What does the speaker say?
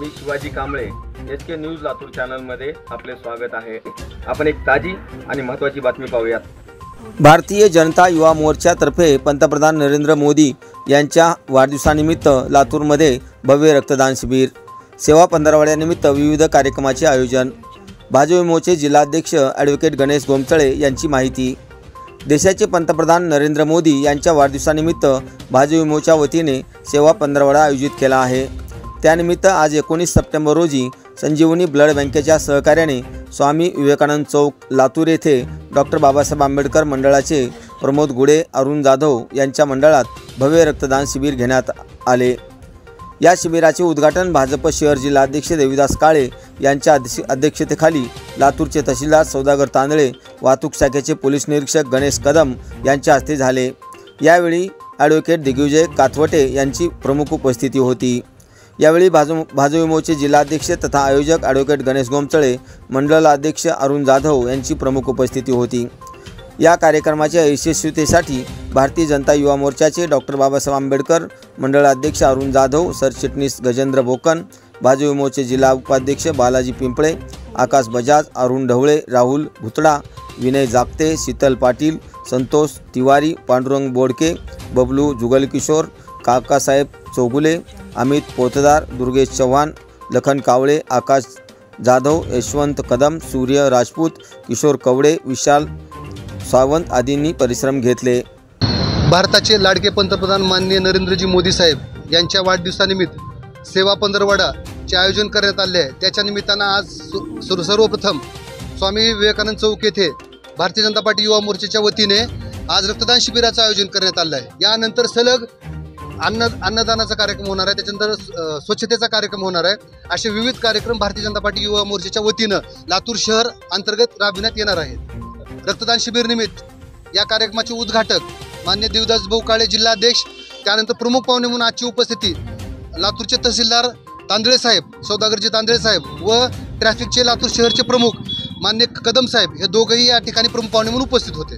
मी Shivaji Kamble SK news Latur चॅनलमध्ये आपले स्वागत आहे। आपण एक ताजी आणि महत्त्वाची बातमी पाहूयात। भारतीय जनता युवा मोर्चातर्फे पंतप्रधान नरेंद्र मोदी यांच्या वाढदिवसानिमित्त लातूरमध्ये भव्य रक्तदान शिबिर, सेवा पंधरवड्यानिमित्त विविध कार्यक्रमाचे आयोजन। भाजप विमोचे जिल्हाध्यक्ष ॲडव्होकेट गणेश गोमतळे यांची माहिती। देशाचे पंतप्रधान नरेंद्र मोदी यांच्या वाढदिवसानिमित्त भाजप विमोच्या वतीने सेवा पंधरवडा आयोजित केला आहे। त्यानिमित्त आज 19 सप्टेंबर रोजी संजीवनी ब्लड बँकेच्या सहकार्याने स्वामी विवेकानंद चौक लातूर येथे डॉक्टर बाबासाहेब आंबेडकर मंडळाचे प्रमोद गुडे, अरुण जाधव यांच्या मंडळात भव्य रक्तदान शिबिर घेण्यात आले। या शिबिराचे उद्घाटन भाजप शहर जिल्हाध्यक्ष देविदास काळे यांच्या अध्यक्षतेखाली लातूरचे तहसीलदार सौदागर तांदळे, वाहतूक शाखेचे पोलीस निरीक्षक गणेश कदम यांच्या हस्ते झाले। यावेळी ॲडव्होकेट दिग्विजय काथवटे यांची प्रमुख उपस्थिती होती। यावेळी भाजप विमोचे जिल्हाध्यक्ष तथा आयोजक ॲडव्होकेट गणेश गोमतळे, मंडळ अध्यक्ष अरुण जाधव यांची प्रमुख उपस्थिती होती। या कार्यक्रमाच्या यशस्वीतेसाठी भारतीय जनता युवा मोर्चाचे डॉक्टर बाबासाहेब आंबेडकर मंडळ अध्यक्ष अरुण जाधव, सरचिटणीस गजेंद्र बोकन, भाजप विमोचे जिल्हा उपाध्यक्ष बालाजी पिंपळे, आकाश बजाज, अरुण ढवळे, राहुल भुतडा, विनय जागते, शीतल पाटील, संतोष तिवारी, पांडुरंग बोडके, बबलू जुगलकिशोर, काकासाहेब चौगुले, अमित पोतदार, दुर्गेश चव्हाण, लखन कावळे, आकाश जाधव, यशवंत कदम, सूर्य राजपूत, किशोर कवडे, विशाल सावंत आदींनी परिश्रम घेतले। भारताचे लाडके पंतप्रधान माननीय नरेंद्रजी मोदी साहेब यांच्या वाढदिवसानिमित्त सेवा पंधरवडाचे आयोजन करण्यात आले आहे। त्याच्या निमित्तानं आज सर्वप्रथम स्वामी विवेकानंद चौक येथे भारतीय जनता पार्टी युवा मोर्चाच्या वतीने आज रक्तदान शिबिराचं आयोजन करण्यात आलं आहे। यानंतर सलग अन्नदानाचा कार्यक्रम होणार आहे, त्याच्यानंतर स्वच्छतेचा कार्यक्रम होणार आहे। असे विविध कार्यक्रम भारतीय जनता पार्टी युवा मोर्चाच्या वतीनं लातूर शहर अंतर्गत राबविण्यात येणार आहेत। रक्तदान शिबिर निमित्त या कार्यक्रमाचे उद्घाटक मान्य देवदास भाऊ काळे जिल्हाध्यक्ष, त्यानंतर प्रमुख पाहुणे म्हणून आजची उपस्थिती लातूरचे तहसीलदार तांदळे साहेब, सौदागरजी तांदळे साहेब व ट्रॅफिकचे लातूर शहरचे प्रमुख मान्य कदम साहेब हे दोघंही या ठिकाणी प्रमुख पाहुणे म्हणून उपस्थित होते।